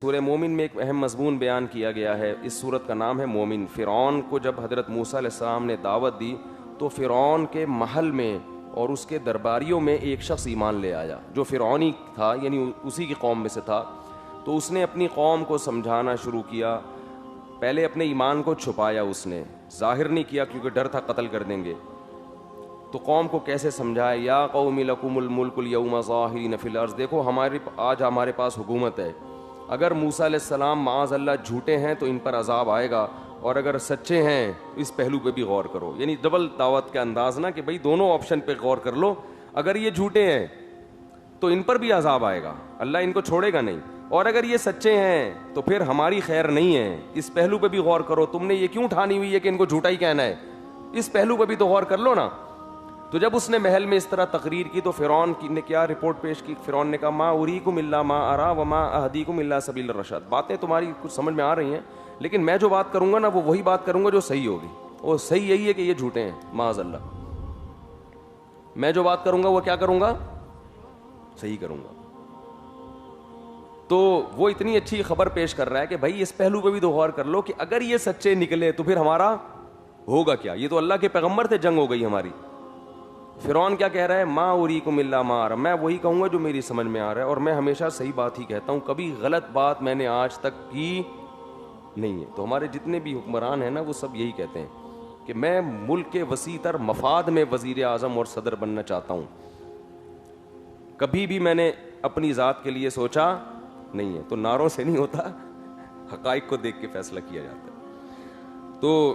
سورہ مومن میں ایک اہم مضمون بیان کیا گیا ہے. اس صورت کا نام ہے مومن. فرعون کو جب حضرت موسیٰ علیہ السلام نے دعوت دی تو فرعون کے محل میں اور اس کے درباریوں میں ایک شخص ایمان لے آیا جو فرعونی تھا، یعنی اسی کی قوم میں سے تھا. تو اس نے اپنی قوم کو سمجھانا شروع کیا. پہلے اپنے ایمان کو چھپایا، اس نے ظاہر نہیں کیا کیونکہ ڈر تھا قتل کر دیں گے. تو قوم کو کیسے سمجھایا؟ یا قوم لکم الملک اليوم ظاہرین فی الارض، دیکھو آج ہمارے پاس حکومت ہے. اگر موسیٰ علیہ السلام معاذ اللہ جھوٹے ہیں تو ان پر عذاب آئے گا، اور اگر سچے ہیں اس پہلو پہ بھی غور کرو. یعنی ڈبل دعوت کا انداز نا کہ بھئی دونوں آپشن پہ غور کر لو. اگر یہ جھوٹے ہیں تو ان پر بھی عذاب آئے گا، اللہ ان کو چھوڑے گا نہیں، اور اگر یہ سچے ہیں تو پھر ہماری خیر نہیں ہے. اس پہلو پہ بھی غور کرو. تم نے یہ کیوں ٹھانی ہوئی ہے کہ ان کو جھوٹا ہی کہنا ہے؟ اس پہلو پہ بھی تو غور کر لو نا. تو جب اس نے محل میں اس طرح تقریر کی تو فرعون نے کیا رپورٹ پیش کی؟ فرعون نے کہا ما اریکم الا ما ارا وما اهدیکم الا سبیل الرشاد. باتیں تمہاری کچھ سمجھ میں آ رہی ہیں، لیکن میں جو بات کروں گا نا وہ وہی بات کروں گا جو صحیح ہوگی. وہ صحیح یہی ہے کہ یہ جھوٹے ہیں معاذ اللہ. میں جو بات کروں گا وہ کیا کروں گا؟ صحیح کروں گا. تو وہ اتنی اچھی خبر پیش کر رہا ہے کہ بھائی اس پہلو پہ بھی تو غور کر لو کہ اگر یہ سچے نکلے تو پھر ہمارا ہوگا کیا؟ یہ تو اللہ کے پیغمبر تھے، جنگ ہو گئی ہماری. فرعون کیا کہہ رہا ہے؟ ما اریکم الا ما ارا، میں وہی کہوں گا جو میری سمجھ میں آ رہا ہے، اور میں ہمیشہ صحیح بات ہی کہتا ہوں، کبھی غلط بات میں نے آج تک کی نہیں ہے. تو ہمارے جتنے بھی حکمران ہیں نا وہ سب یہی کہتے ہیں کہ میں ملک کے وسیع تر مفاد میں وزیر اعظم اور صدر بننا چاہتا ہوں. کبھی بھی میں نے اپنی ذات کے لیے سوچا نہیں ہے. تو نعروں سے نہیں ہوتا، حقائق کو دیکھ کے فیصلہ کیا جاتا ہے. تو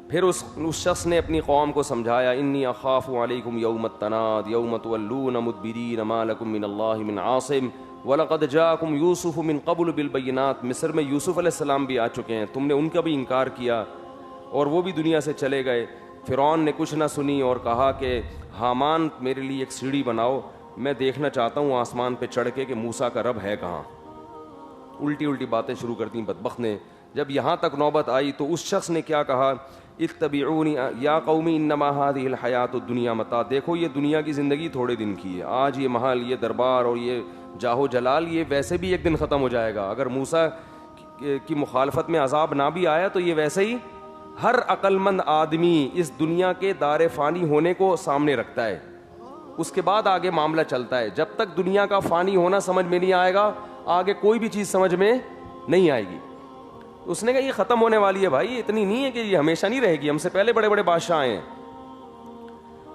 پھر اس شخص نے اپنی قوم کو سمجھایا انی اخاف علیکم یوم التناد یوم تولون مدبرین ما لکم من اللہ من عاصم وَلَقَدْ جَاءَكُمْ يُوسُفُ مِنْ قَبْلُ بِالْبَيِّنَاتِ. مصر میں یوسف علیہ السلام بھی آ چکے ہیں، تم نے ان کا بھی انکار کیا اور وہ بھی دنیا سے چلے گئے. فرعون نے کچھ نہ سنی اور کہا کہ حامان میرے لیے ایک سیڑھی بناؤ، میں دیکھنا چاہتا ہوں آسمان پہ چڑھ کے کہ موسیٰ کا رب ہے کہاں. الٹی الٹی باتیں شروع کر دیں بدبخت نے. جب یہاں تک نوبت آئی تو اس شخص نے کیا کہا؟ اتبعونی یا قومی انما هذه الحیات الدنیا متاع. دیکھو یہ دنیا کی زندگی تھوڑے دن کی ہے. آج یہ محل، یہ دربار اور یہ جاہو جلال یہ ویسے بھی ایک دن ختم ہو جائے گا. اگر موسیٰ کی مخالفت میں عذاب نہ بھی آیا تو یہ ویسے ہی ہر عقل مند آدمی اس دنیا کے دار فانی ہونے کو سامنے رکھتا ہے. اس کے بعد آگے معاملہ چلتا ہے. جب تک دنیا کا فانی ہونا سمجھ میں نہیں آئے گا آگے کوئی بھی چیز سمجھ میں نہیں آئے گی. اس نے کہا یہ ختم ہونے والی ہے بھائی، اتنی نہیں ہے کہ یہ ہمیشہ نہیں رہے گی. ہم سے پہلے بڑے بڑے بادشاہ آئے ہیں.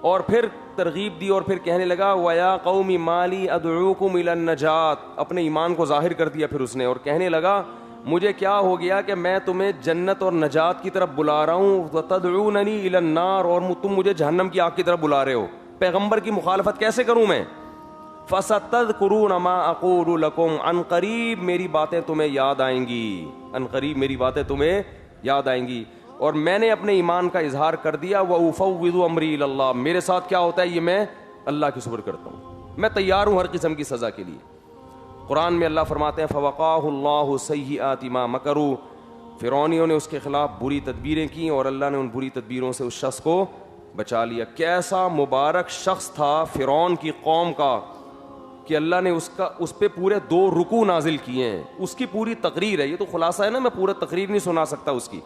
اور پھر ترغیب دی اور پھر کہنے لگا وَيَا قَوْمِ مَالِي أَدْعُوكُمْ إِلَى النَّجَاةِ. اپنے ایمان کو ظاہر کر دیا پھر اس نے، اور کہنے لگا مجھے کیا ہو گیا کہ میں تمہیں جنت اور نجات کی طرف بلا رہا ہوں، وَتَدْعُونَنِي إِلَى النَّارِ، اور تم مجھے جہنم کی آگ کی طرف بلا رہے ہو. پیغمبر کی مخالفت کیسے کروں میں؟ فَسَتَذْكُرُونَ مَا أَقُولُ لَكُمْ، عن قریب میری باتیں تمہیں یاد آئیں گی. عن قریب میری باتیں تمہیں یاد آئیں گی. اور میں نے اپنے ایمان کا اظہار کر دیا. وَأُفَوِّضُ أَمْرِي إِلَى اللَّهِ، میرے ساتھ کیا ہوتا ہے یہ میں اللہ کی سپرد کرتا ہوں. میں تیار ہوں ہر قسم کی سزا کے لیے. قرآن میں اللہ فرماتے ہیں فَوَقَاهُ اللَّهُ سَيِّئَاتِ مَا مَكَرُوا. فرعونیوں نے اس کے خلاف بری تدبیریں کی اور اللہ نے ان بری تدبیروں سے اس شخص کو بچا لیا. کیسا مبارک شخص تھا فرعون کی قوم کا کہ اللہ نے اس پہ پورے 2 رکوع نازل کیے ہیں. اس کی پوری تقریر ہے، یہ تو خلاصہ ہے نا، میں پورا تقریر نہیں سنا سکتا اس کی.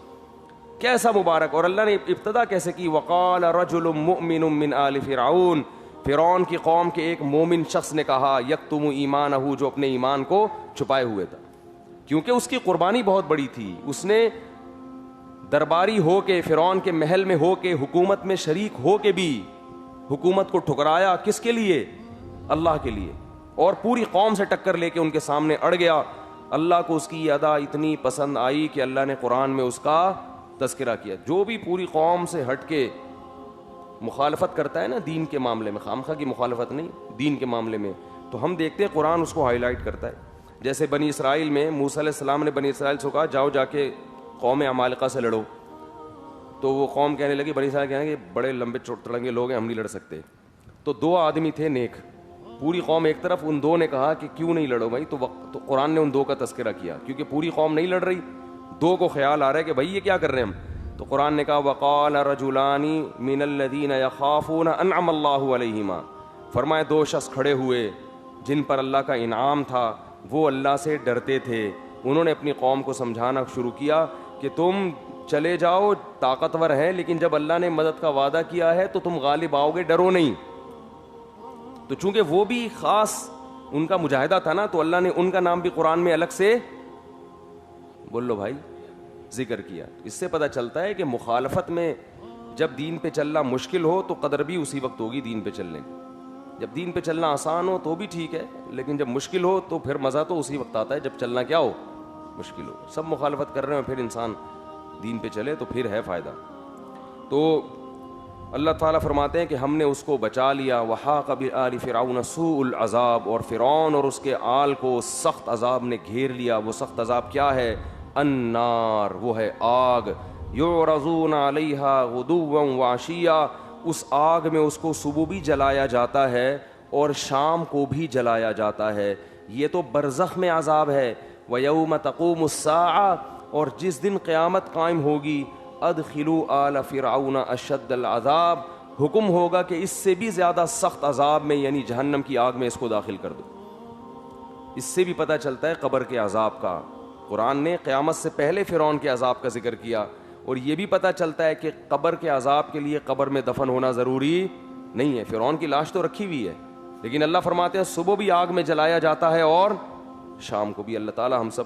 کیسا مبارک. اور اللہ نے ابتدا کیسے کی؟ وقال رجل مؤمن من آل فرعون. فرعون کی قوم کے ایک مومن شخص نے کہا یکتم ایمانہ، جو اپنے ایمان کو چھپائے ہوئے تھا کیونکہ اس کی قربانی بہت بڑی تھی. اس نے درباری ہو کے، فرعون کے محل میں ہو کے، حکومت میں شریک ہو کے بھی حکومت کو ٹھکرایا. کس کے لیے؟ اللہ کے لیے. اور پوری قوم سے ٹکر لے کے ان کے سامنے اڑ گیا. اللہ کو اس کی ادا اتنی پسند آئی کہ اللہ نے قرآن میں اس کا تذکرہ کیا. جو بھی پوری قوم سے ہٹ کے مخالفت کرتا ہے نا دین کے معاملے میں، خامخواہ کی مخالفت نہیں، دین کے معاملے میں، تو ہم دیکھتے ہیں قرآن اس کو ہائی لائٹ کرتا ہے. جیسے بنی اسرائیل میں موسیٰ علیہ السلام نے بنی اسرائیل سے کہا جاؤ جا کے قوم عمالقہ سے لڑو. تو وہ قوم کہنے لگی، بنی اسرائیل کہنے لگے بڑے لمبے چوڑے لوگ ہیں، ہم نہیں لڑ سکتے. تو 2 آدمی تھے نیک، پوری قوم ایک طرف، ان 2 نے کہا کہ کیوں نہیں لڑو بھائی. تو قرآن نے ان 2 کا تذکرہ کیا کیونکہ پوری قوم نہیں لڑ رہی. 2 کو خیال آ رہا ہے کہ بھائی یہ کیا کر رہے ہیں ہم. تو قرآن نے کہا وقال رجلان من الذین یخافون انعم اللہ علیہما. فرمایا 2 شخص کھڑے ہوئے جن پر اللہ کا انعام تھا. وہ اللہ سے ڈرتے تھے. انہوں نے اپنی قوم کو سمجھانا شروع کیا کہ تم چلے جاؤ, طاقتور ہے, لیکن جب اللہ نے مدد کا وعدہ کیا ہے تو تم غالب آؤ گے, ڈرو نہیں. تو چونکہ وہ بھی خاص ان کا مجاہدہ تھا نا, تو اللہ نے ان کا نام بھی قرآن میں الگ سے بول لو بھائی ذکر کیا. اس سے پتہ چلتا ہے کہ مخالفت میں جب دین پہ چلنا مشکل ہو تو قدر بھی اسی وقت ہوگی دین پہ چلنے. جب دین پہ چلنا آسان ہو تو بھی ٹھیک ہے, لیکن جب مشکل ہو تو پھر مزہ تو اسی وقت آتا ہے جب چلنا کیا ہو, مشکل ہو. سب مخالفت کر رہے ہیں, پھر انسان دین پہ چلے تو پھر ہے فائدہ. تو اللہ تعالیٰ فرماتے ہیں کہ ہم نے اس کو بچا لیا. وحاق بآل فرعون سوء العذاب, اور فرعون اور اس کے آل کو سخت عذاب نے گھیر لیا. وہ سخت عذاب کیا ہے؟ النار, وہ ہے آگ. یعرضون علیہا غدوا وعشیا, اس آگ میں اس کو صبح بھی جلایا جاتا ہے اور شام کو بھی جلایا جاتا ہے. یہ تو برزخ میں عذاب ہے. ویوم تقوم الساعہ, اور جس دن قیامت قائم ہوگی, ادخلوا آل فرعون اشد العذاب, حکم ہوگا کہ اس سے بھی زیادہ سخت عذاب میں یعنی جہنم کی آگ میں اس کو داخل کر دو. اس سے بھی پتہ چلتا ہے قبر کے عذاب کا. قرآن نے قیامت سے پہلے فرعون کے عذاب کا ذکر کیا, اور یہ بھی پتہ چلتا ہے کہ قبر کے عذاب کے لیے قبر میں دفن ہونا ضروری نہیں ہے. فرعون کی لاش تو رکھی ہوئی ہے, لیکن اللہ فرماتے ہیں صبح بھی آگ میں جلایا جاتا ہے اور شام کو بھی. اللہ تعالی ہم سب